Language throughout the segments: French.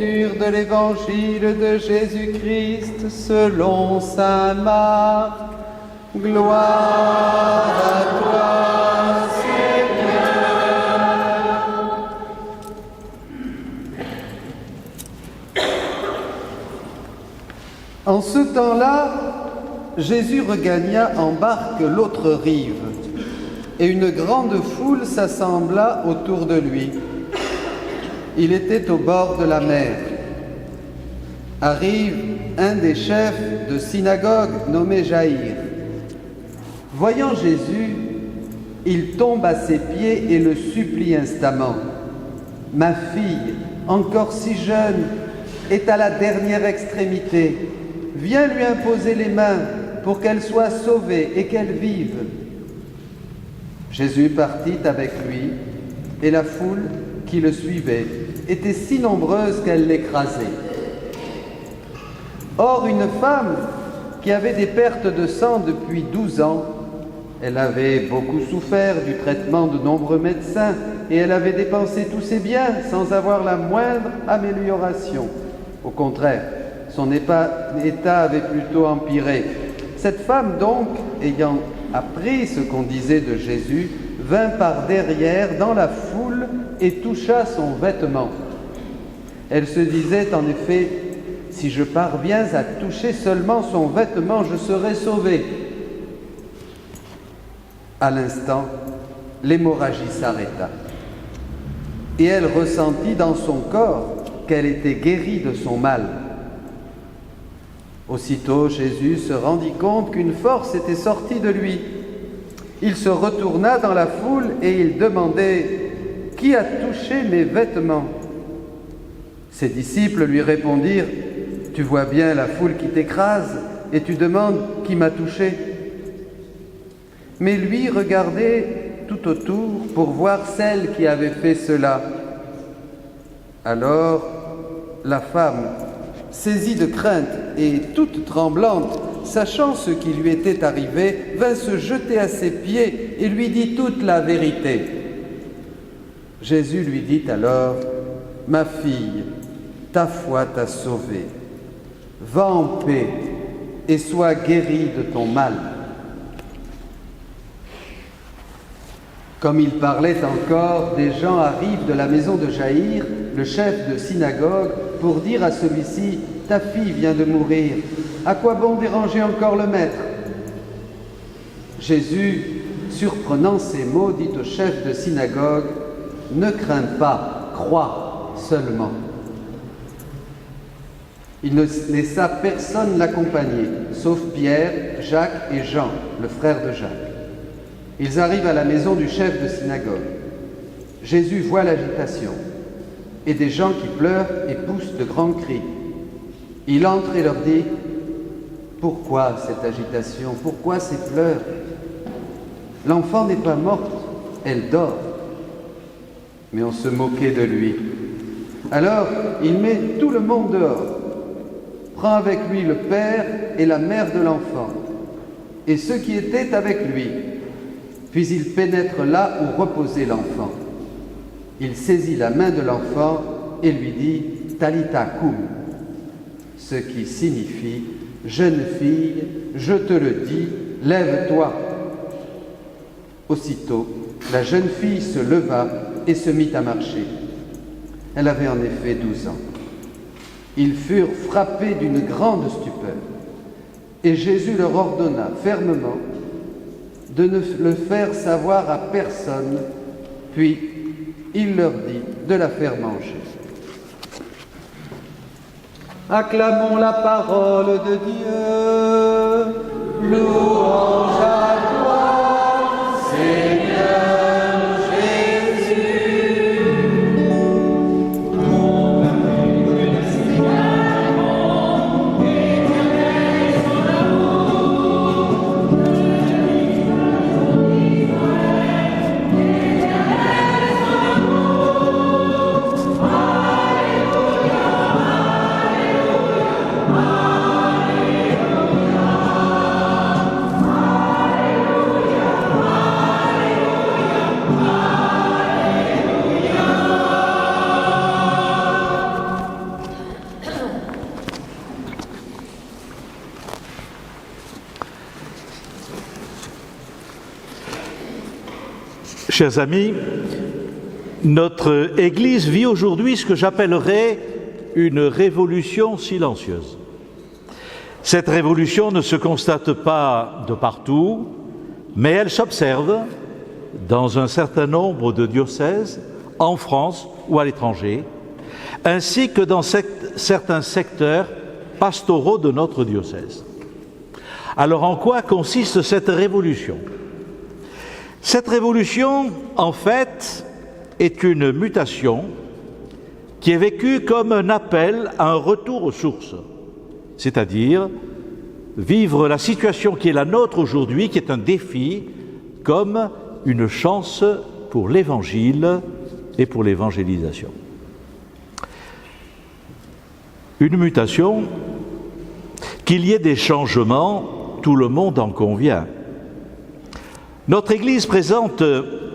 Lecture de l'Évangile de Jésus-Christ selon saint Marc. Gloire à toi, Seigneur. En ce temps-là, Jésus regagna en barque l'autre rive, et une grande foule s'assembla autour de lui. Il était au bord de la mer. Arrive un des chefs de synagogue nommé Jaïr. Voyant Jésus, il tombe à ses pieds et le supplie instamment. « Ma fille, encore si jeune, est à la dernière extrémité. Viens lui imposer les mains pour qu'elle soit sauvée et qu'elle vive. » Jésus partit avec lui, et la foule qui le suivait était si nombreuse qu'elle l'écrasait. Or, une femme qui avait des pertes de sang depuis 12 ans, elle avait beaucoup souffert du traitement de nombreux médecins et elle avait dépensé tous ses biens sans avoir la moindre amélioration. Au contraire, son état avait plutôt empiré. Cette femme donc, ayant appris ce qu'on disait de Jésus, vint par derrière dans la foule et toucha son vêtement. Elle se disait en effet, « Si je parviens à toucher seulement son vêtement, je serai sauvée. » À l'instant, l'hémorragie s'arrêta et elle ressentit dans son corps qu'elle était guérie de son mal. Aussitôt, Jésus se rendit compte qu'une force était sortie de lui. Il se retourna dans la foule et il demandait « Qui a touché mes vêtements ?» Ses disciples lui répondirent « Tu vois bien la foule qui t'écrase et tu demandes qui m'a touché ?» Mais lui regardait tout autour pour voir celle qui avait fait cela. Alors la femme, saisie de crainte et toute tremblante, sachant ce qui lui était arrivé, vint se jeter à ses pieds et lui dit toute la vérité. Jésus lui dit alors, « Ma fille, ta foi t'a sauvée. Va en paix et sois guérie de ton mal. » Comme il parlait encore, des gens arrivent de la maison de Jaïr, le chef de synagogue, pour dire à celui-ci « Ta fille vient de mourir. À quoi bon déranger encore le maître ?» Jésus, surprenant ces mots, dit au chef de synagogue « Ne crains pas, crois seulement. » Il ne laissa personne l'accompagner, sauf Pierre, Jacques et Jean, le frère de Jacques. Ils arrivent à la maison du chef de synagogue. Jésus voit l'agitation et des gens qui pleurent et poussent de grands cris. Il entre et leur dit « Pourquoi cette agitation? Pourquoi ces pleurs? L'enfant n'est pas morte, elle dort. » Mais on se moquait de lui. Alors il met tout le monde dehors, prend avec lui le père et la mère de l'enfant et ceux qui étaient avec lui. Puis il pénètre là où reposait l'enfant. Il saisit la main de l'enfant et lui dit « Talitha koum », ce qui signifie « Jeune fille, je te le dis, lève-toi ». Aussitôt, la jeune fille se leva et se mit à marcher. Elle avait en effet 12 ans. Ils furent frappés d'une grande stupeur et Jésus leur ordonna fermement de ne le faire savoir à personne, puis il leur dit de la faire manger. Acclamons la parole de Dieu. Louange à toi, Seigneur Jésus. Chers amis, notre Église vit aujourd'hui ce que j'appellerais une révolution silencieuse. Cette révolution ne se constate pas de partout, mais elle s'observe dans un certain nombre de diocèses, en France ou à l'étranger, ainsi que dans certains secteurs pastoraux de notre diocèse. Alors en quoi consiste cette révolution ? Cette révolution, en fait, est une mutation qui est vécue comme un appel à un retour aux sources, c'est-à-dire vivre la situation qui est la nôtre aujourd'hui, qui est un défi, comme une chance pour l'Évangile et pour l'évangélisation. Une mutation, qu'il y ait des changements, tout le monde en convient. Notre Église présente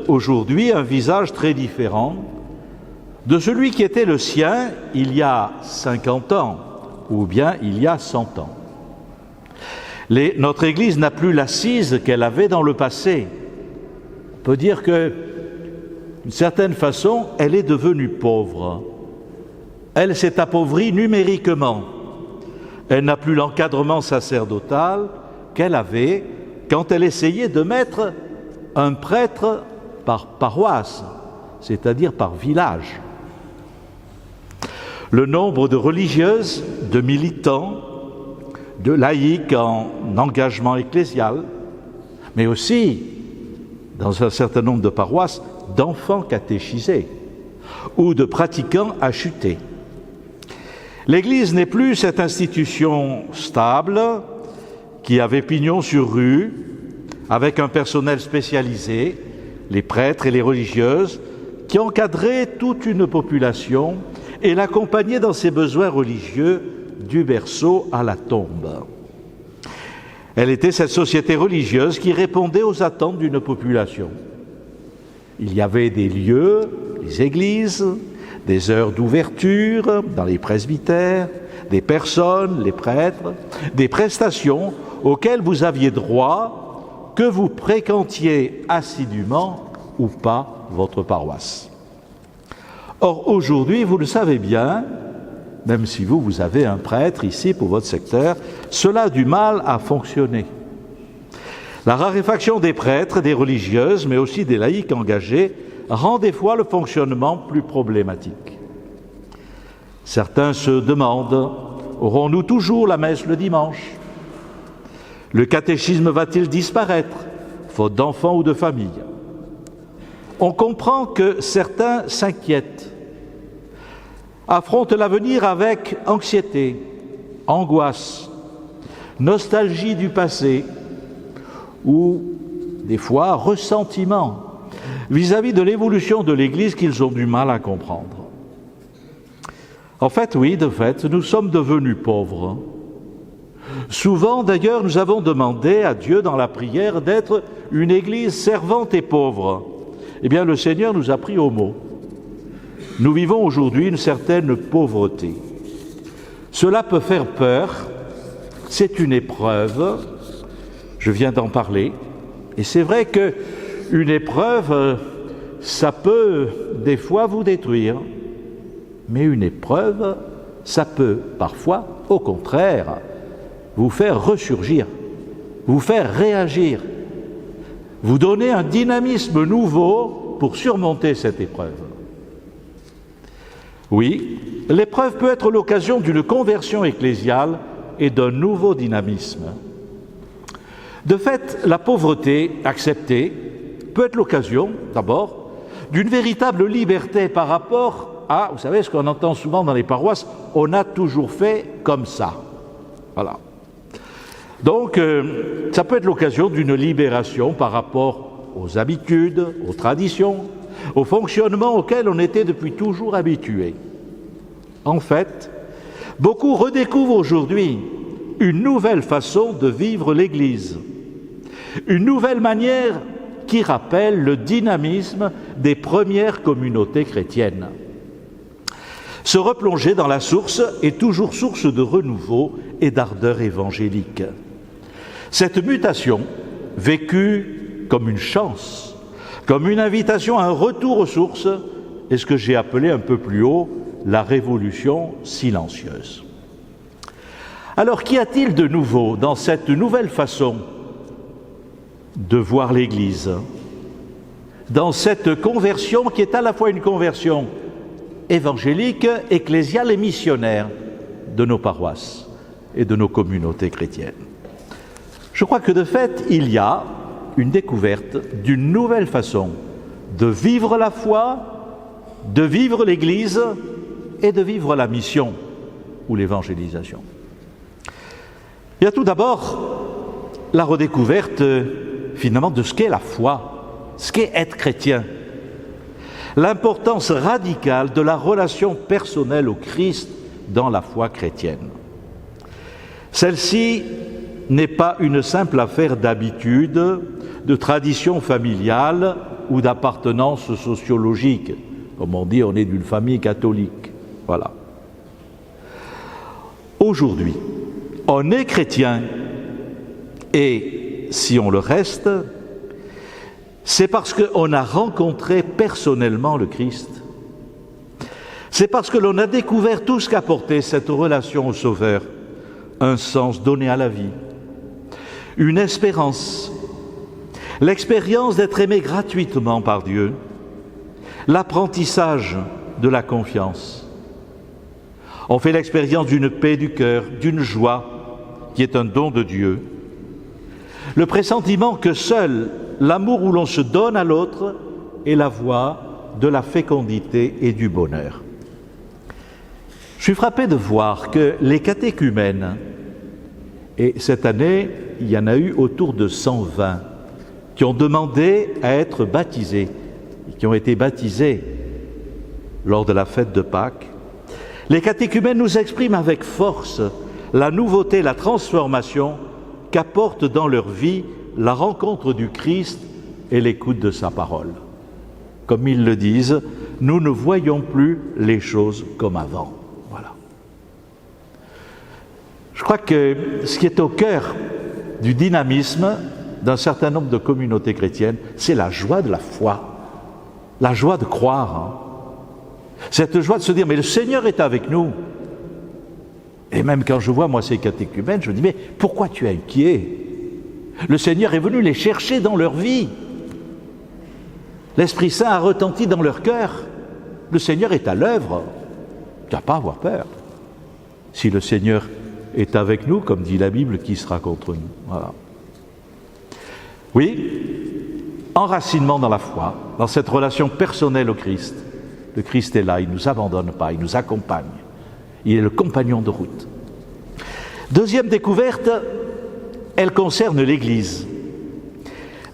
aujourd'hui un visage très différent de celui qui était le sien il y a 50 ans ou bien il y a 100 ans. Notre Église n'a plus l'assise qu'elle avait dans le passé. On peut dire que, d'une certaine façon, elle est devenue pauvre. Elle s'est appauvrie numériquement. Elle n'a plus l'encadrement sacerdotal qu'elle avait quand elle essayait de mettre un prêtre par paroisse, c'est-à-dire par village. Le nombre de religieuses, de militants, de laïcs en engagement ecclésial, mais aussi, dans un certain nombre de paroisses, d'enfants catéchisés ou de pratiquants a chuté. L'Église n'est plus cette institution stable qui avait pignon sur rue, avec un personnel spécialisé, les prêtres et les religieuses, qui encadraient toute une population et l'accompagnaient dans ses besoins religieux du berceau à la tombe. Elle était cette société religieuse qui répondait aux attentes d'une population. Il y avait des lieux, les églises, des heures d'ouverture dans les presbytères, des personnes, les prêtres, des prestations auxquelles vous aviez droit, que vous fréquentiez assidûment ou pas votre paroisse. Or, aujourd'hui, vous le savez bien, même si vous avez un prêtre ici pour votre secteur, cela a du mal à fonctionner. La raréfaction des prêtres, des religieuses, mais aussi des laïcs engagés, rend des fois le fonctionnement plus problématique. Certains se demandent, aurons-nous toujours la messe le dimanche ? Le catéchisme va-t-il disparaître, faute d'enfants ou de famille ? On comprend que certains s'inquiètent, affrontent l'avenir avec anxiété, angoisse, nostalgie du passé ou, des fois, ressentiment vis-à-vis de l'évolution de l'Église qu'ils ont du mal à comprendre. En fait, oui, de fait, nous sommes devenus pauvres. Souvent, d'ailleurs, nous avons demandé à Dieu dans la prière d'être une Église servante et pauvre. Eh bien, le Seigneur nous a pris au mot. Nous vivons aujourd'hui une certaine pauvreté. Cela peut faire peur, c'est une épreuve, je viens d'en parler, et c'est vrai qu'une épreuve, ça peut des fois vous détruire, mais une épreuve, ça peut parfois, au contraire, vous faire ressurgir, vous faire réagir, vous donner un dynamisme nouveau pour surmonter cette épreuve. Oui, l'épreuve peut être l'occasion d'une conversion ecclésiale et d'un nouveau dynamisme. De fait, la pauvreté acceptée peut être l'occasion, d'abord, d'une véritable liberté par rapport à, vous savez, ce qu'on entend souvent dans les paroisses, on a toujours fait comme ça. Voilà. Donc, ça peut être l'occasion d'une libération par rapport aux habitudes, aux traditions, au fonctionnement auquel on était depuis toujours habitué. En fait, beaucoup redécouvrent aujourd'hui une nouvelle façon de vivre l'Église, une nouvelle manière qui rappelle le dynamisme des premières communautés chrétiennes. Se replonger dans la source est toujours source de renouveau et d'ardeur évangélique. Cette mutation, vécue comme une chance, comme une invitation à un retour aux sources et ce que j'ai appelé un peu plus haut la révolution silencieuse. Alors, qu'y a-t-il de nouveau dans cette nouvelle façon de voir l'Église, dans cette conversion qui est à la fois une conversion évangélique, ecclésiale et missionnaire de nos paroisses et de nos communautés chrétiennes? Je crois que de fait, il y a une découverte d'une nouvelle façon de vivre la foi, de vivre l'Église et de vivre la mission ou l'évangélisation. Il y a tout d'abord la redécouverte finalement de ce qu'est la foi, ce qu'est être chrétien, l'importance radicale de la relation personnelle au Christ dans la foi chrétienne. Celle-ci n'est pas une simple affaire d'habitude, de tradition familiale ou d'appartenance sociologique. Comme on dit, on est d'une famille catholique. Voilà. Aujourd'hui, on est chrétien et si on le reste, c'est parce qu'on a rencontré personnellement le Christ. C'est parce que l'on a découvert tout ce qu'apportait cette relation au Sauveur, un sens donné à la vie, une espérance, l'expérience d'être aimé gratuitement par Dieu, l'apprentissage de la confiance. On fait l'expérience d'une paix du cœur, d'une joie qui est un don de Dieu, le pressentiment que seul l'amour où l'on se donne à l'autre est la voie de la fécondité et du bonheur. Je suis frappé de voir que les catéchumènes, et cette année, il y en a eu autour de 120, qui ont demandé à être baptisés, qui ont été baptisés lors de la fête de Pâques. Les catéchumènes nous expriment avec force la nouveauté, la transformation qu'apporte dans leur vie la rencontre du Christ et l'écoute de sa parole. Comme ils le disent, nous ne voyons plus les choses comme avant. Voilà. Je crois que ce qui est au cœur du dynamisme d'un certain nombre de communautés chrétiennes, c'est la joie de la foi, la joie de croire. Cette joie de se dire, mais le Seigneur est avec nous. Et même quand je vois, moi, ces catéchumènes, je me dis, mais pourquoi tu es inquiet? Le Seigneur est venu les chercher dans leur vie. L'Esprit Saint a retenti dans leur cœur. Le Seigneur est à l'œuvre. Tu n'as pas à avoir peur. Si le Seigneur est avec nous, comme dit la Bible, qui sera contre nous? Voilà. Oui, enracinement dans la foi, dans cette relation personnelle au Christ. Le Christ est là, il ne nous abandonne pas, il nous accompagne. Il est le compagnon de route. Deuxième découverte, elle concerne l'Église.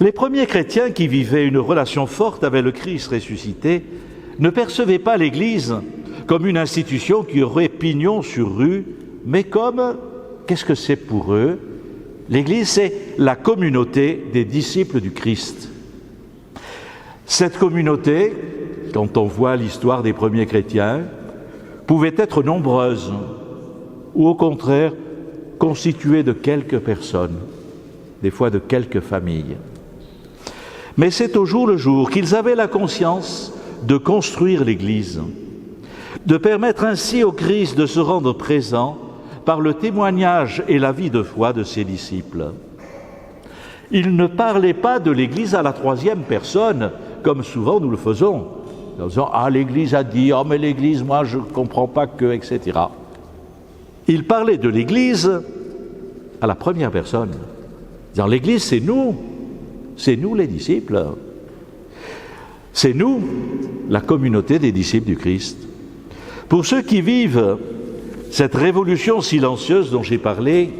Les premiers chrétiens qui vivaient une relation forte avec le Christ ressuscité ne percevaient pas l'Église comme une institution qui aurait pignon sur rue, mais comme, qu'est-ce que c'est pour eux? L'Église, c'est la communauté des disciples du Christ. Cette communauté, quand on voit l'histoire des premiers chrétiens, pouvait être nombreuse ou au contraire constituée de quelques personnes, des fois de quelques familles. Mais c'est au jour le jour qu'ils avaient la conscience de construire l'Église, de permettre ainsi au Christ de se rendre présent par le témoignage et la vie de foi de ses disciples. Ils ne parlaient pas de l'Église à la troisième personne, comme souvent nous le faisons, en disant « Ah, l'Église a dit, oh mais l'Église, moi je ne comprends pas que, etc. » Ils parlaient de l'Église à la première personne, disant « L'Église, c'est nous les disciples, c'est nous, la communauté des disciples du Christ. » Pour ceux qui vivent cette révolution silencieuse dont j'ai parlé,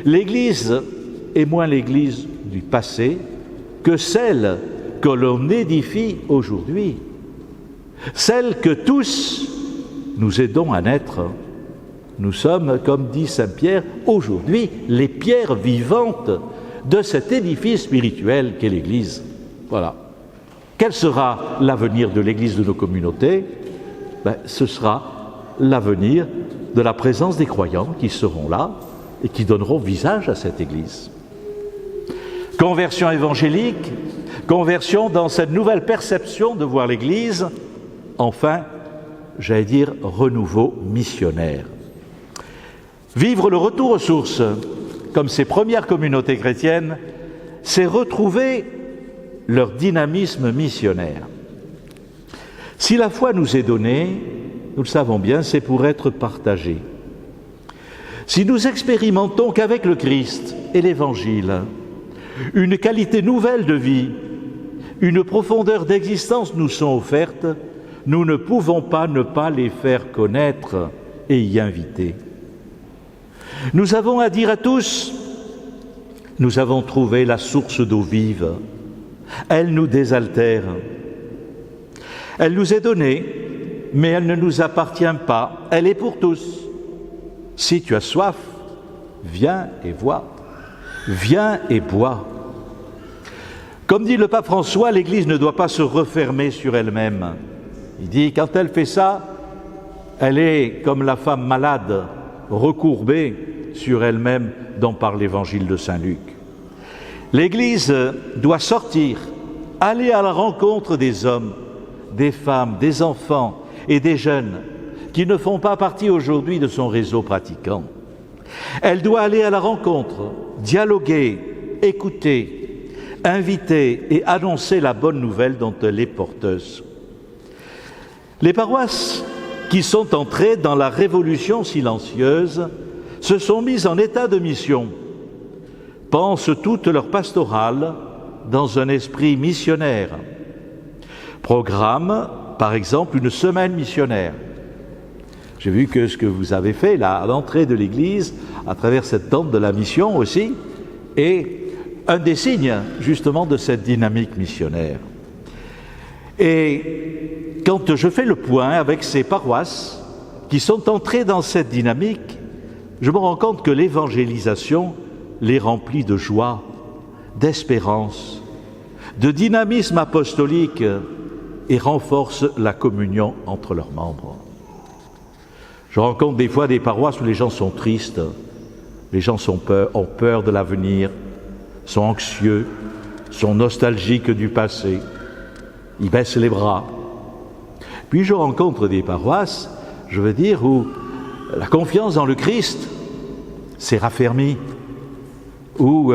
l'Église est moins l'Église du passé que celle que l'on édifie aujourd'hui, celle que tous nous aidons à naître. Nous sommes, comme dit saint Pierre, aujourd'hui les pierres vivantes de cet édifice spirituel qu'est l'Église. Voilà. Quel sera l'avenir de l'Église de nos communautés? Ce sera l'avenir de la présence des croyants qui seront là et qui donneront visage à cette Église. Conversion évangélique, Conversion dans cette nouvelle perception de voir l'Église. Enfin, j'allais dire renouveau missionnaire. Vivre le retour aux sources, comme ces premières communautés chrétiennes, c'est retrouver leur dynamisme missionnaire. Si la foi nous est donnée, nous le savons bien, c'est pour être partagée. Si nous expérimentons qu'avec le Christ et l'Évangile, une qualité nouvelle de vie, une profondeur d'existence nous sont offertes, nous ne pouvons pas ne pas les faire connaître et y inviter. Nous avons à dire à tous, nous avons trouvé la source d'eau vive. Elle nous désaltère. Elle nous est donnée, mais elle ne nous appartient pas. Elle est pour tous. Si tu as soif, viens et vois. Viens et bois. Comme dit le pape François, l'Église ne doit pas se refermer sur elle-même. Il dit, quand elle fait ça, elle est comme la femme malade, recourbée sur elle-même, dont parle l'Évangile de Saint Luc. L'Église doit sortir, aller à la rencontre des hommes, des femmes, des enfants et des jeunes qui ne font pas partie aujourd'hui de son réseau pratiquant. Elle doit aller à la rencontre, dialoguer, écouter, inviter et annoncer la bonne nouvelle dont elle est porteuse. Les paroisses qui sont entrées dans la révolution silencieuse se sont mises en état de mission, pensent toute leur pastorale dans un esprit missionnaire. Programme, par exemple, une semaine missionnaire. J'ai vu que ce que vous avez fait là, à l'entrée de l'église, à travers cette tente de la mission aussi, est un des signes justement de cette dynamique missionnaire. Et quand je fais le point avec ces paroisses qui sont entrées dans cette dynamique, je me rends compte que l'évangélisation les remplit de joie, d'espérance, de dynamisme apostolique et renforce la communion entre leurs membres. Je rencontre des fois des paroisses où les gens sont tristes, les gens ont peur de l'avenir, sont anxieux, sont nostalgiques du passé, ils baissent les bras. Puis je rencontre des paroisses, je veux dire, où la confiance dans le Christ s'est raffermie, où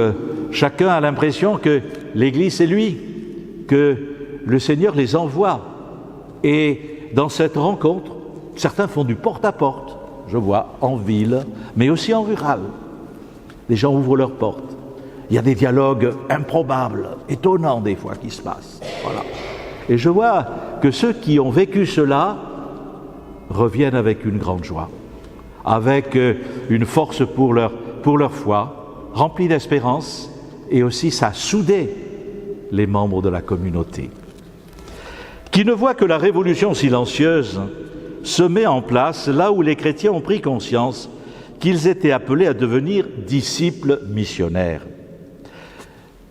chacun a l'impression que l'Église c'est lui, que le Seigneur les envoie. Et dans cette rencontre, certains font du porte-à-porte, je vois, en ville, mais aussi en rural. Les gens ouvrent leurs portes. Il y a des dialogues improbables, étonnants des fois qui se passent. Voilà. Et je vois que ceux qui ont vécu cela reviennent avec une grande joie, avec une force pour leur foi, remplie d'espérance, et aussi ça a soudé les membres de la communauté. Qui ne voit que la révolution silencieuse se met en place là où les chrétiens ont pris conscience qu'ils étaient appelés à devenir disciples missionnaires.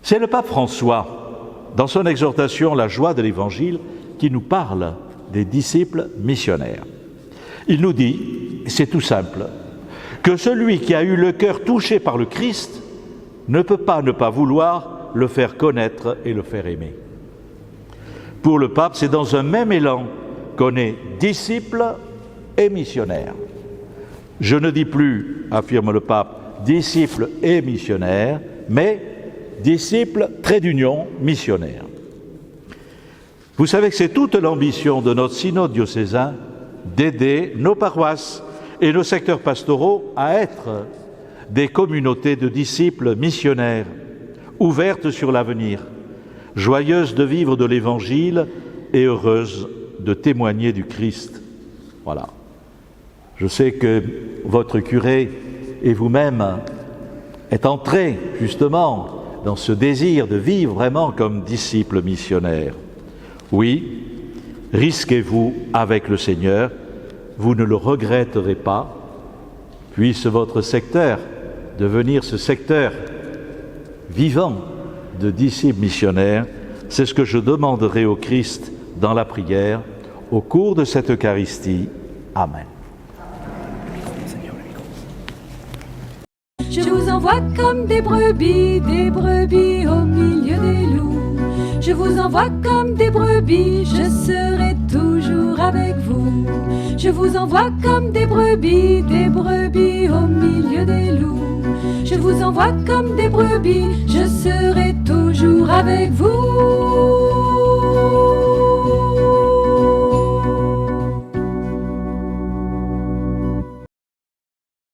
C'est le pape François, dans son exhortation « La joie de l'Évangile », qui nous parle des disciples missionnaires. Il nous dit, c'est tout simple, que celui qui a eu le cœur touché par le Christ ne peut pas ne pas vouloir le faire connaître et le faire aimer. Pour le pape, c'est dans un même élan qu'on est disciple et missionnaire. Je ne dis plus, affirme le pape, disciple et missionnaire, mais disciple, trait d'union, missionnaire. Vous savez que c'est toute l'ambition de notre synode diocésain d'aider nos paroisses et nos secteurs pastoraux à être des communautés de disciples missionnaires, ouvertes sur l'avenir, joyeuses de vivre de l'Évangile et heureuses de témoigner du Christ. Voilà. Je sais que votre curé et vous-même êtes entrés justement dans ce désir de vivre vraiment comme disciples missionnaires. Oui, risquez-vous avec le Seigneur, vous ne le regretterez pas. Puisse votre secteur devenir ce secteur vivant de disciples missionnaires. C'est ce que je demanderai au Christ dans la prière au cours de cette Eucharistie. Amen. Je vous envoie comme des brebis au milieu des loups. Je vous envoie comme des brebis, je serai toujours avec vous. Je vous envoie comme des brebis au milieu des loups. Je vous envoie comme des brebis, je serai toujours avec vous.